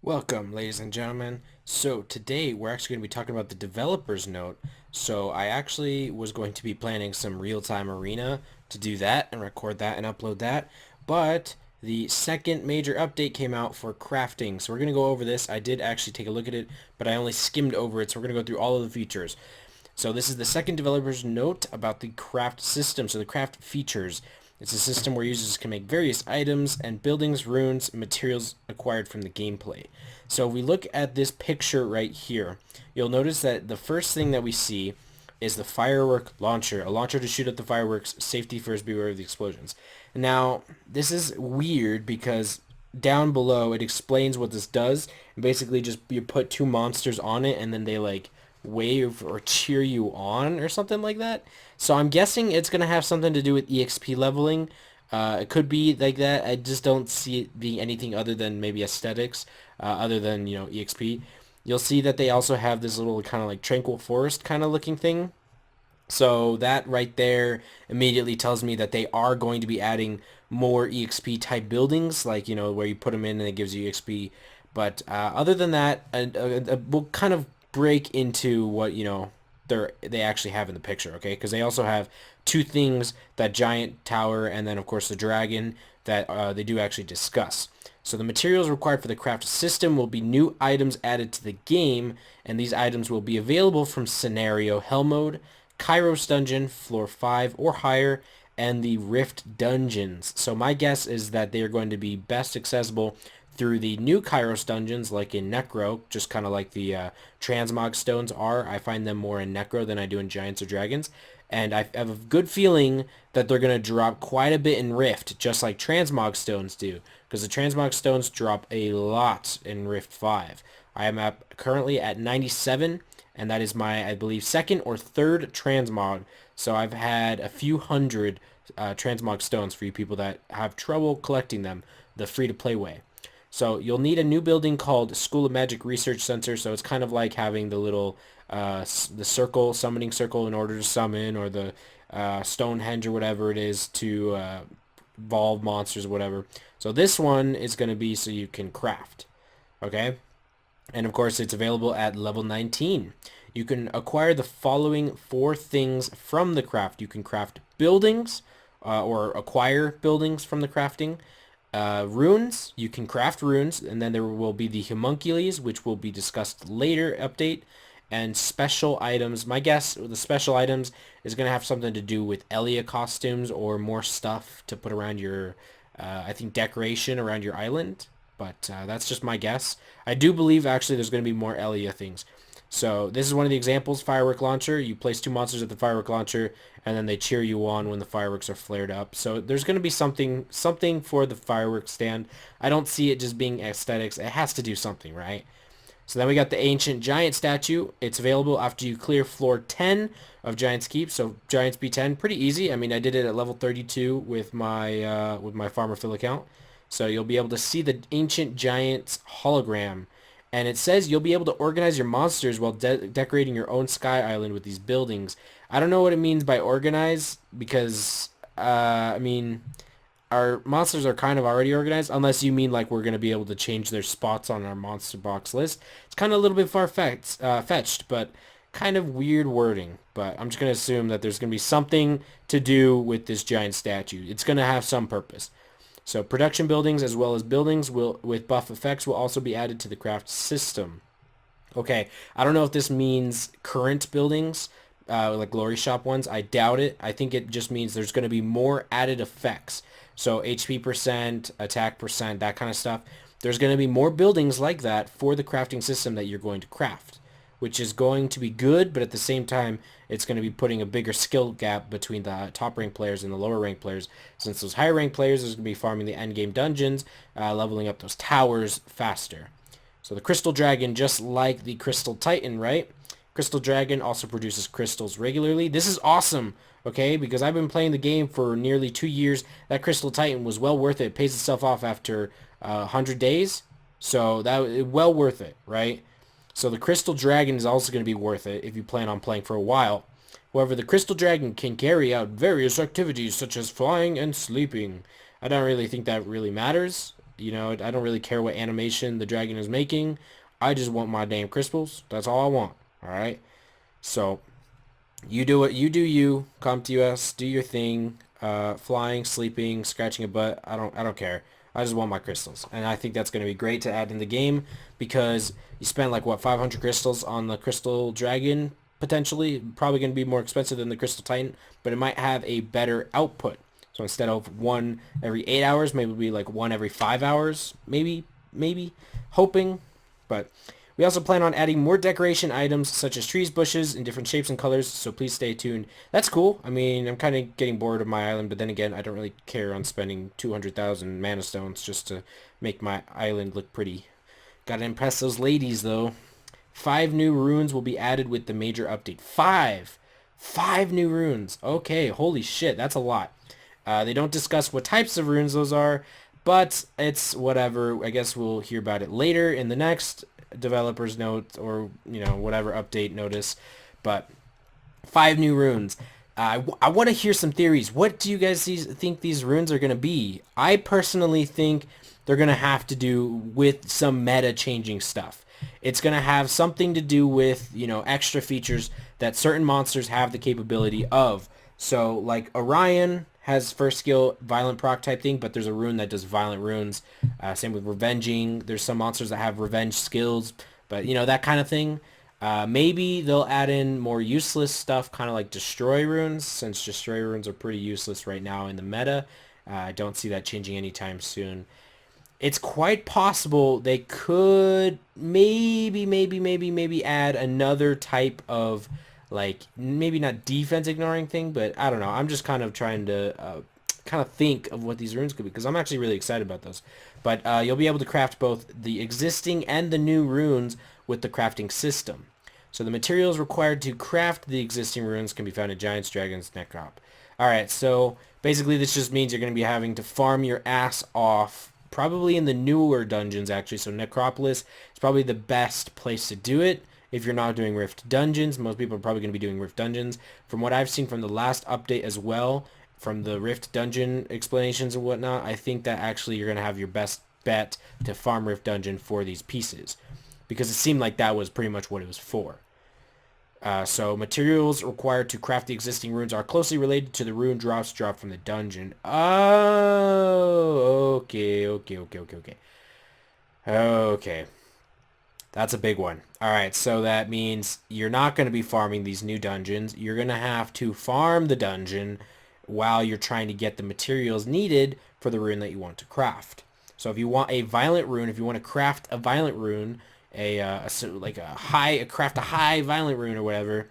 Welcome, ladies and gentlemen. So today we're actually going to be talking about the developer's note. So I actually was going to be planning some real-time arena to do that and record that and upload that. But the second major update came out for crafting. So we're going to go over this. I did actually take a look at it, but I only skimmed over it. So we're going to go through all of the features. So this is the second developer's note about the craft system. So the craft features. It's a system where users can make various items and buildings, runes, and materials acquired from the gameplay. So if we look at this picture right here, you'll notice that the first thing that we see is the firework launcher, a launcher to shoot at the fireworks. Safety first, beware of the explosions. Now, this is weird because down below it explains what this does. Basically, just you put two monsters on it and then they like wave or cheer you on or something like that. So I'm guessing it's going to have something to do with EXP leveling. It could be like that. I just don't see it being anything other than maybe aesthetics, other than, EXP. You'll see that they also have this little kind of like tranquil forest kind of looking thing. So that right there immediately tells me that they are going to be adding more EXP type buildings, like, where you put them in and it gives you EXP. But other than that, we'll kind of break into what, they actually have in the picture, okay? Because they also have two things, that giant tower and then, of course, the dragon that they do actually discuss. So the materials required for the craft system will be new items added to the game, and these items will be available from Scenario Hell Mode, Kairos Dungeon, Floor 5 or higher, and the Rift Dungeons. So my guess is that they are going to be best accessible through the new Kairos Dungeons, like in Necro, just kind of like the Transmog Stones are. I find them more in Necro than I do in Giants or Dragons. And I have a good feeling that they're going to drop quite a bit in Rift, just like Transmog Stones do. Because the Transmog Stones drop a lot in Rift 5. I am currently at 97, and that is my, I believe, second or third transmog. So I've had a few hundred transmog stones for you people that have trouble collecting them the free-to-play way. So you'll need a new building called School of Magic Research Center. So it's kind of like having the little the circle, summoning circle in order to summon, or the Stonehenge or whatever it is to evolve monsters or whatever. So this one is going to be so you can craft. Okay? And of course, it's available at level 19. You can acquire the following four things from the craft. You can craft buildings, or acquire buildings from the crafting. Runes, you can craft runes, and then there will be the homuncules, which will be discussed later update. And special items. My guess, the special items is going to have something to do with Elia costumes or more stuff to put around your, I think, decoration around your island. But that's just my guess. I do believe, actually, there's going to be more Elia things. So this is one of the examples, firework launcher. You place two monsters at the firework launcher, and then they cheer you on when the fireworks are flared up. So there's going to be something for the fireworks stand. I don't see it just being aesthetics. It has to do something, right? So then we got the ancient giant statue. It's available after you clear floor 10 of Giant's Keep. So Giant's B10, pretty easy. I mean, I did it at level 32 with my farmer fill account. So you'll be able to see the ancient giant's hologram. And it says you'll be able to organize your monsters while decorating your own sky island with these buildings. I don't know what it means by organize because, I mean, our monsters are kind of already organized, unless you mean like we're going to be able to change their spots on our monster box list. It's kind of a little bit fetched, but kind of weird wording. But I'm just going to assume that there's going to be something to do with this giant statue. It's going to have some purpose. So production buildings as well as buildings with buff effects will also be added to the craft system. Okay, I don't know if this means current buildings, like Glory Shop ones. I doubt it. I think it just means there's going to be more added effects. So HP percent, attack percent, that kind of stuff. There's going to be more buildings like that for the crafting system that you're going to craft, which is going to be good, but at the same time, it's going to be putting a bigger skill gap between the top rank players and the lower rank players. Since those higher rank players are going to be farming the end game dungeons, leveling up those towers faster. So the Crystal Dragon, just like the Crystal Titan, right? Crystal Dragon also produces crystals regularly. This is awesome, okay? Because I've been playing the game for nearly 2 years. That Crystal Titan was well worth it. It pays itself off after 100 days. So that well worth it, right? So the Crystal Dragon is also going to be worth it if you plan on playing for a while. However, the Crystal Dragon can carry out various activities such as flying and sleeping. I don't really think that really matters, You know, I don't really care what animation the dragon is making. I just want my damn crystals. That's all I want. All right. So you do what you do. You come to us, do your thing. Flying, sleeping, scratching a butt. I don't care. I just want my crystals, and I think that's going to be great to add in the game because you spend like what 500 crystals on the crystal dragon potentially. Probably going to be more expensive than the crystal titan, but it might have a better output. So instead of one every 8 hours, maybe it'll be like one every 5 hours. Maybe, hoping, but we also plan on adding more decoration items such as trees, bushes in different shapes and colors, so please stay tuned. That's cool. I mean, I'm kind of getting bored of my island, but then again, I don't really care on spending 200,000 mana stones just to make my island look pretty. Gotta impress those ladies, though. 5 new runes will be added with the major update. 5! 5 new runes. Okay, holy shit, that's a lot. They don't discuss what types of runes those are, but it's whatever. I guess we'll hear about it later in the next developer's note or, you know, whatever update notice. But 5 new runes. I want to hear some theories. What do you guys think these runes are going to be? I personally think they're going to have to do with some meta changing stuff. It's going to have something to do with, you know, extra features that certain monsters have the capability of. So, like, Orion has first skill violent proc type thing, but there's a rune that does violent runes. Same with Revenging. There's some monsters that have revenge skills, but, you know, that kind of thing. Maybe they'll add in more useless stuff, kind of like Destroy runes, since Destroy runes are pretty useless right now in the meta. I don't see that changing anytime soon. It's quite possible they could maybe add another type of, like, maybe not defense ignoring thing, but I don't know. I'm just kind of trying to kind of think of what these runes could be because I'm actually really excited about those. But you'll be able to craft both the existing and the new runes with the crafting system. So the materials required to craft the existing runes can be found in Giants, Dragons, Necrop. Alright, so basically this just means you're going to be having to farm your ass off probably in the newer dungeons actually. So Necropolis is probably the best place to do it if you're not doing Rift Dungeons. Most people are probably going to be doing Rift Dungeons. From what I've seen from the last update as well, from the Rift Dungeon explanations and whatnot, I think that actually you're going to have your best bet to farm Rift Dungeon for these pieces. Because it seemed like that was pretty much what it was for. So materials required to craft the existing runes are closely related to the rune drops dropped from the dungeon. Oh, okay. Okay. That's a big one. Alright, so that means you're not going to be farming these new dungeons. You're going to have to farm the dungeon while you're trying to get the materials needed for the rune that you want to craft. So if you want a violent rune, if you want to craft a violent rune, craft a high violent rune or whatever,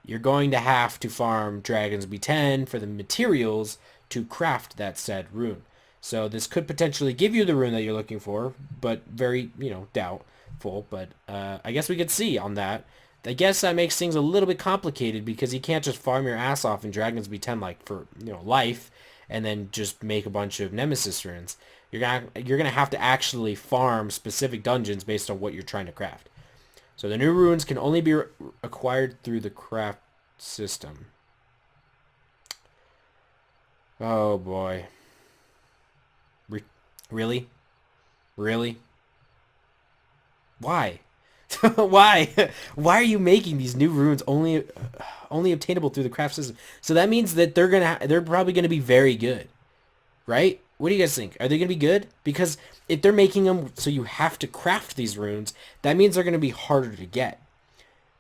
you're going to have to farm Dragons B10 for the materials to craft that said rune. So this could potentially give you the rune that you're looking for, but very, you know, doubtful. But I guess we could see on that. I guess that makes things a little bit complicated because you can't just farm your ass off in Dragons B10 like for, you know, life and then just make a bunch of Nemesis runes. You're gonna have to actually farm specific dungeons based on what you're trying to craft. So the new runes can only be acquired through the craft system. Oh boy. Really? Really? Why? Why? Why are you making these new runes only obtainable through the craft system? So that means that they're probably gonna be very good, right? What do you guys think? Are they gonna be good? Because if they're making them so you have to craft these runes, that means they're gonna be harder to get.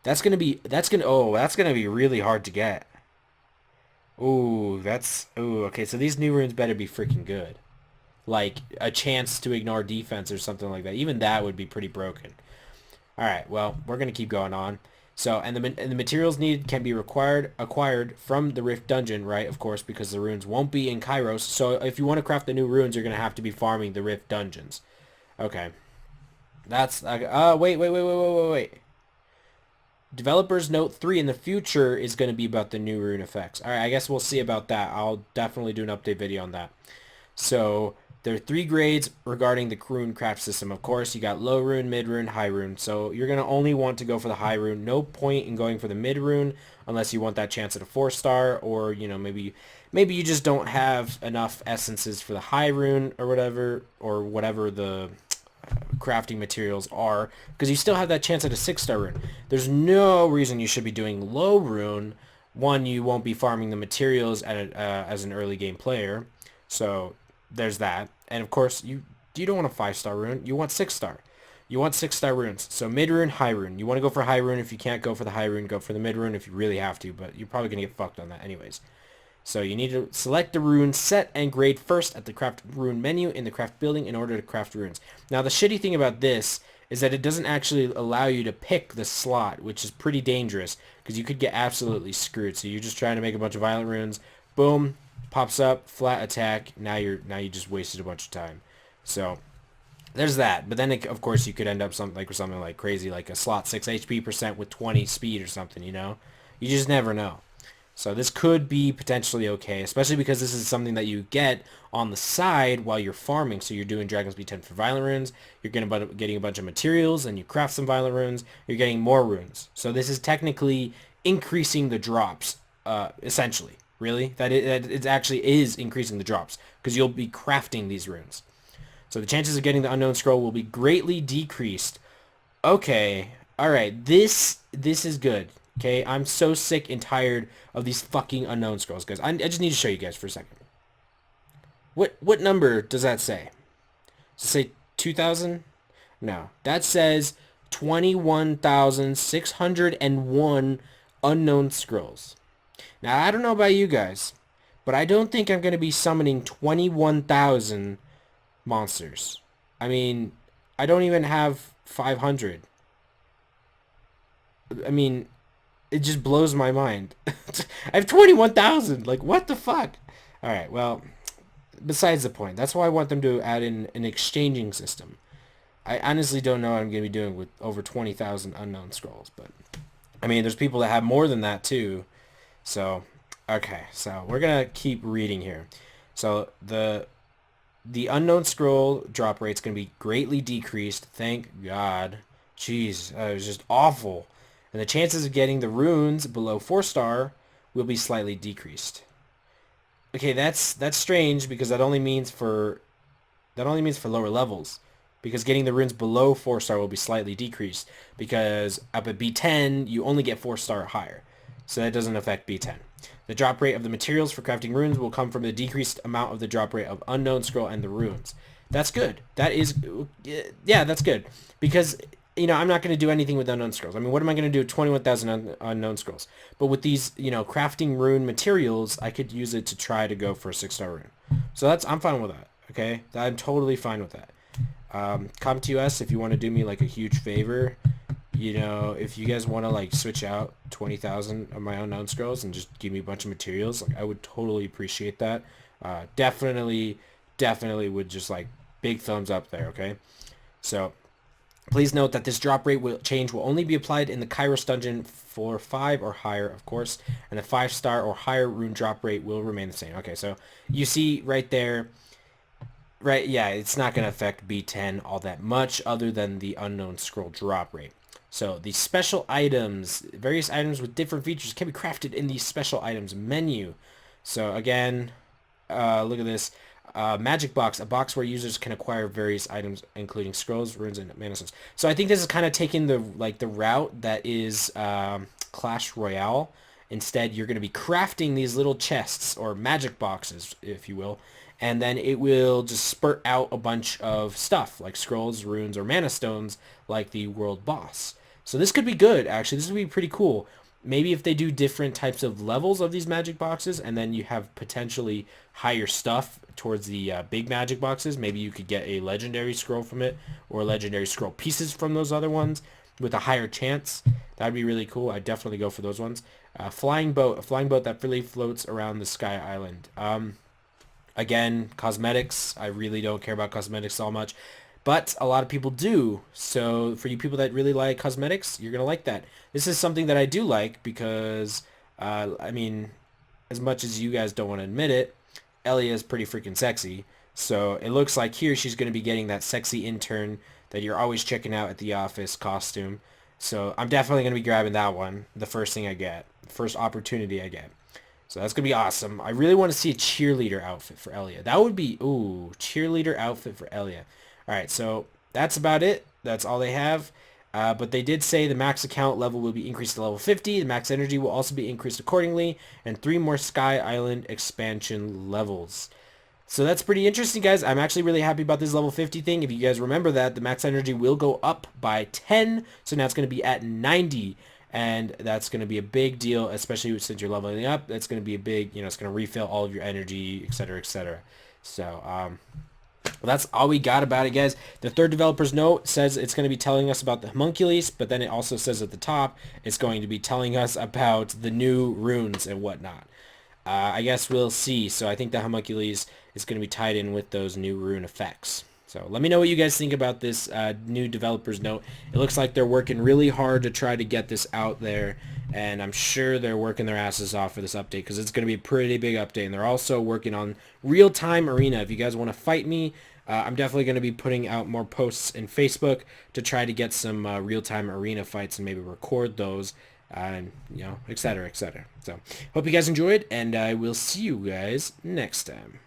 That's gonna be really hard to get. Okay. So these new runes better be freaking good. Like a chance to ignore defense or something like that. Even that would be pretty broken. All right, well, we're going to keep going on. So, and the materials needed can be acquired from the Rift Dungeon, right? Of course, because the runes won't be in Kairos. So, if you want to craft the new runes, you're going to have to be farming the Rift Dungeons. Okay. That's wait. Developers Note 3 in the future is going to be about the new rune effects. All right, I guess we'll see about that. I'll definitely do an update video on that. So, There are 3 grades regarding the rune craft system. Of course, you got low rune, mid rune, high rune. So you're going to only want to go for the high rune. No point in going for the mid rune unless you want that chance at a 4-star, or, you know, maybe you just don't have enough essences for the high rune or whatever the crafting materials are, because you still have that chance at a 6-star rune. There's no reason you should be doing low rune. One, you won't be farming the materials as an early game player, so there's that. And of course, you don't want a 5-star rune. You want 6-star. You want 6-star runes. So mid rune, high rune. You want to go for high rune. If you can't go for the high rune, go for the mid rune if you really have to, but you're probably gonna get fucked on that anyways. So you need to select the rune set and grade first at the craft rune menu in the craft building in order to craft runes. Now the shitty thing about this is that it doesn't actually allow you to pick the slot, which is pretty dangerous because you could get absolutely screwed. So you're just trying to make a bunch of violent runes, boom, pops up, flat attack. Now you just wasted a bunch of time. So there's that. But then of course you could end up with something like crazy, like a slot 6 HP percent with 20 speed or something. You know, you just never know. So this could be potentially okay, especially because this is something that you get on the side while you're farming. So you're doing Dragon's Speed 10 for violent runes, you're getting a bunch of materials, and you craft some violent runes, you're getting more runes. So this is technically increasing the drops, essentially. Really? That it actually is increasing the drops, because you'll be crafting these runes. So the chances of getting the unknown scroll will be greatly decreased. Okay, alright, this is good. Okay, I'm so sick and tired of these fucking unknown scrolls, guys. I just need to show you guys for a second. What number does that say? Does it say 2,000? No, that says 21,601 unknown scrolls. Now, I don't know about you guys, but I don't think I'm going to be summoning 21,000 monsters. I mean, I don't even have 500. I mean, it just blows my mind. I have 21,000. Like, what the fuck? Alright, well, besides the point. That's why I want them to add in an exchanging system. I honestly don't know what I'm going to be doing with over 20,000 unknown scrolls. But, I mean, there's people that have more than that, too. So, okay. So, we're going to keep reading here. So, the unknown scroll drop rate's going to be greatly decreased. Thank God. Jeez, it was just awful. And the chances of getting the runes below 4-star will be slightly decreased. Okay, that's strange because that only means for lower levels. Because getting the runes below 4-star will be slightly decreased, because up at B10 you only get 4-star or higher. So that doesn't affect B10. The drop rate of the materials for crafting runes will come from the decreased amount of the drop rate of unknown scroll and the runes. That's good. That is, yeah, that's good. Because, you know, I'm not going to do anything with unknown scrolls. I mean, what am I going to do with 21,000 unknown scrolls? But with these, you know, crafting rune materials, I could use it to try to go for a 6-star rune. So I'm fine with that, okay? I'm totally fine with that. Come to us if you want to do me, like, a huge favor. You know, if you guys want to, like, switch out 20,000 of my unknown scrolls and just give me a bunch of materials, like, I would totally appreciate that. Definitely would just, like, big thumbs up there, okay? So, please note that this drop rate change will only be applied in the Kairos dungeon for 5 or higher, of course, and the 5-star or higher rune drop rate will remain the same. Okay, so you see right there, right, yeah, it's not going to affect B10 all that much other than the unknown scroll drop rate. So the special items, various items with different features can be crafted in the special items menu. So again, look at this. Magic box, a box where users can acquire various items, including scrolls, runes, and mana stones. So I think this is kind of taking the route that is Clash Royale. Instead, you're going to be crafting these little chests or magic boxes, if you will, and then it will just spurt out a bunch of stuff like scrolls, runes, or mana stones, like the world boss. So this could be good, actually. This would be pretty cool. Maybe if they do different types of levels of these magic boxes, and then you have potentially higher stuff towards the big magic boxes, maybe you could get a legendary scroll from it, or legendary scroll pieces from those other ones with a higher chance. That'd be really cool. I'd definitely go for those ones. Flying boat, a flying boat that freely floats around the sky island. Again, cosmetics. I really don't care about cosmetics all much, but a lot of people do. So for you people that really like cosmetics, you're gonna like that. This is something that I do like because, I mean, as much as you guys don't want to admit it, Elia is pretty freaking sexy. So it looks like here she's going to be getting that sexy intern that you're always checking out at the office costume. So I'm definitely going to be grabbing that one, the first thing I get, first opportunity I get. So that's going to be awesome. I really want to see a cheerleader outfit for Elia. That would be, ooh, cheerleader outfit for Elia. All right, so that's about it. That's all they have. But they did say the max account level will be increased to level 50. The max energy will also be increased accordingly. And 3 more Sky Island expansion levels. So that's pretty interesting, guys. I'm actually really happy about this level 50 thing. If you guys remember that, the max energy will go up by 10. So now it's going to be at 90. And that's going to be a big deal, especially since you're leveling up. That's going to be a big, it's going to refill all of your energy, etc., etc. So, well, that's all we got about it, guys. The third developer's note says it's going to be telling us about the homunculus, but then it also says at the top it's going to be telling us about the new runes and whatnot. I guess we'll see. So I think the homunculus is going to be tied in with those new rune effects. So let me know what you guys think about this new developer's note. It looks like they're working really hard to try to get this out there, and I'm sure they're working their asses off for this update because it's going to be a pretty big update. And they're also working on real-time arena. If you guys want to fight me, I'm definitely going to be putting out more posts in Facebook to try to get some real-time arena fights and maybe record those, and etc., etc. So hope you guys enjoyed, and I will see you guys next time.